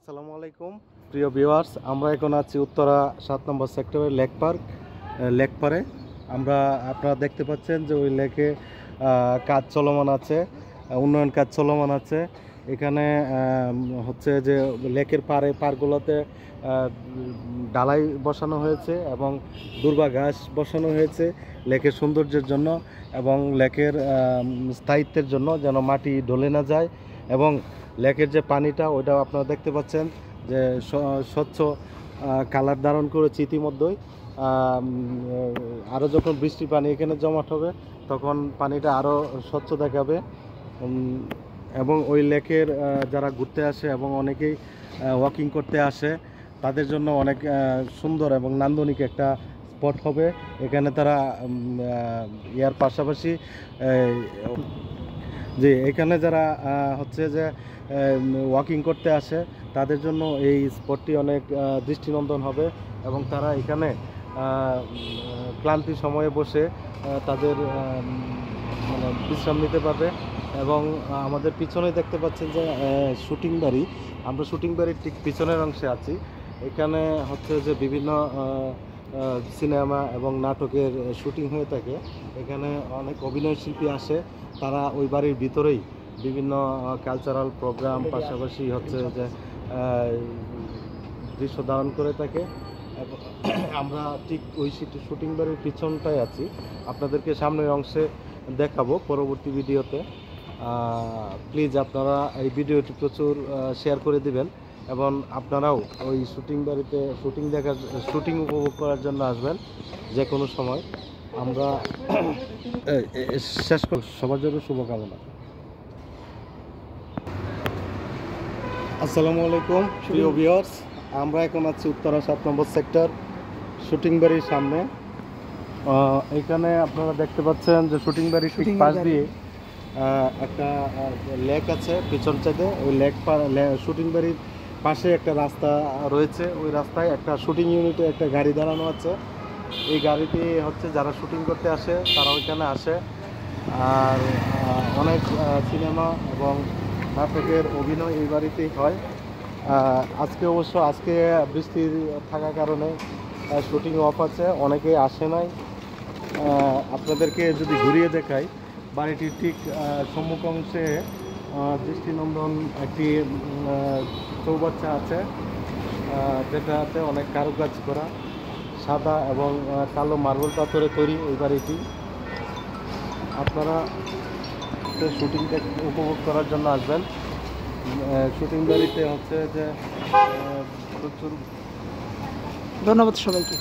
আসসালামু আলাইকুম প্রিয় ভিউয়ার্স, আমরা এখন আছি উত্তরা 7 নম্বর সেক্টরের লেক পারে। আপনারা দেখতে পাচ্ছেন যে ওই লেকে কাজ চলমান আছে, উন্নয়ন কাজ চলমান আছে। এখানে হচ্ছে যে লেকের পারগুলোতে ডালাই বসানো হয়েছে এবং দুর্বা ঘাস বসানো হয়েছে লেকের সৌন্দর্যের জন্য এবং লেকের স্থায়িত্বের জন্য, যেন মাটি ঢলে না যায়। এবং লেকের যে পানিটা, ওইটাও আপনারা দেখতে পাচ্ছেন যে স্বচ্ছ কালার ধারণ করেছে ইতিমধ্যেই। আরও যখন বৃষ্টি পানি এখানে জমাট হবে তখন পানিটা আরও স্বচ্ছ দেখাবে। এবং ওই লেকের যারা ঘুরতে আসে এবং অনেকেই ওয়াকিং করতে আসে, তাদের জন্য অনেক সুন্দর এবং নান্দনিক একটা স্পট হবে। এখানে তারা ইয়ার পাশাপাশি যে এখানে যারা হচ্ছে যে ওয়াকিং করতে আসে তাদের জন্য এই স্পটটি অনেক দৃষ্টিনন্দন হবে এবং তারা এখানে ক্লান্তি সময়ে বসে তাদের মানে বিশ্রাম নিতে পারবে। এবং আমাদের পিছনে দেখতে পাচ্ছেন যে শুটিং বাড়ি, আমরা শুটিং বাড়ির ঠিক পিছনের অংশে আছি। এখানে হচ্ছে যে বিভিন্ন সিনেমা এবং নাটকের শুটিং হয়ে থাকে। এখানে অনেক অভিনয় শিল্পী আসে, তারা ওই বাড়ির ভিতরেই বিভিন্ন কালচারাল প্রোগ্রাম পাশাপাশি হচ্ছে যে দৃশ্য ধারণ করে থাকে। আমরা ঠিক ওই শুটিং বাড়ির পিছনটায় আছি, আপনাদেরকে সামনের অংশে দেখাবো পরবর্তী ভিডিওতে। প্লিজ আপনারা এই ভিডিওটি প্রচুর শেয়ার করে দিবেন এবং আপনারাও ওই শুটিং বাড়িতে শুটিং উপভোগ করার জন্য আসবেন যে কোনো সময়। আমরা শেষ করি, সবার জন্য শুভকামনা। আসসালামু আলাইকুম প্রিয় ভিউয়ার্স, আমরা এখন আছি উত্তরা 7 নম্বর সেক্টর শুটিং বাড়ির সামনে। এখানে আপনারা দেখতে পাচ্ছেন যে শুটিং বাড়ির ঠিক পাশ দিয়ে একটা লেক আছে পিছন সাইডে। ওই শুটিং বাড়ির পাশে একটা রাস্তা রয়েছে, ওই রাস্তায় একটা শুটিং ইউনিটে একটা গাড়ি দাঁড়ানো আছে। এই গাড়িটি হচ্ছে যারা শুটিং করতে আসে তারা ওইখানে আসে। আর অনেক সিনেমা এবং নাটকের অভিনয় এই বাড়িতেই হয়। আজকে বৃষ্টির থাকার কারণে শুটিং অফ আছে, অনেকে আসে নাই। আপনাদেরকে যদি ঘুরিয়ে দেখাই, বাড়িটির ঠিক সম্মুখ অংশে দৃষ্টিনন্দন একটি চৌবাচ্চা আছে, যেটাতে অনেক কারুকাজ করা, সাদা এবং কালো মার্বেল পাথরে তৈরি এই বাড়িটি। আপনারা শুটিং উপভোগ করার জন্য আসবেন। শুটিং বাড়িতে হচ্ছে যে প্রচুর ধন্যবাদ সবাইকে।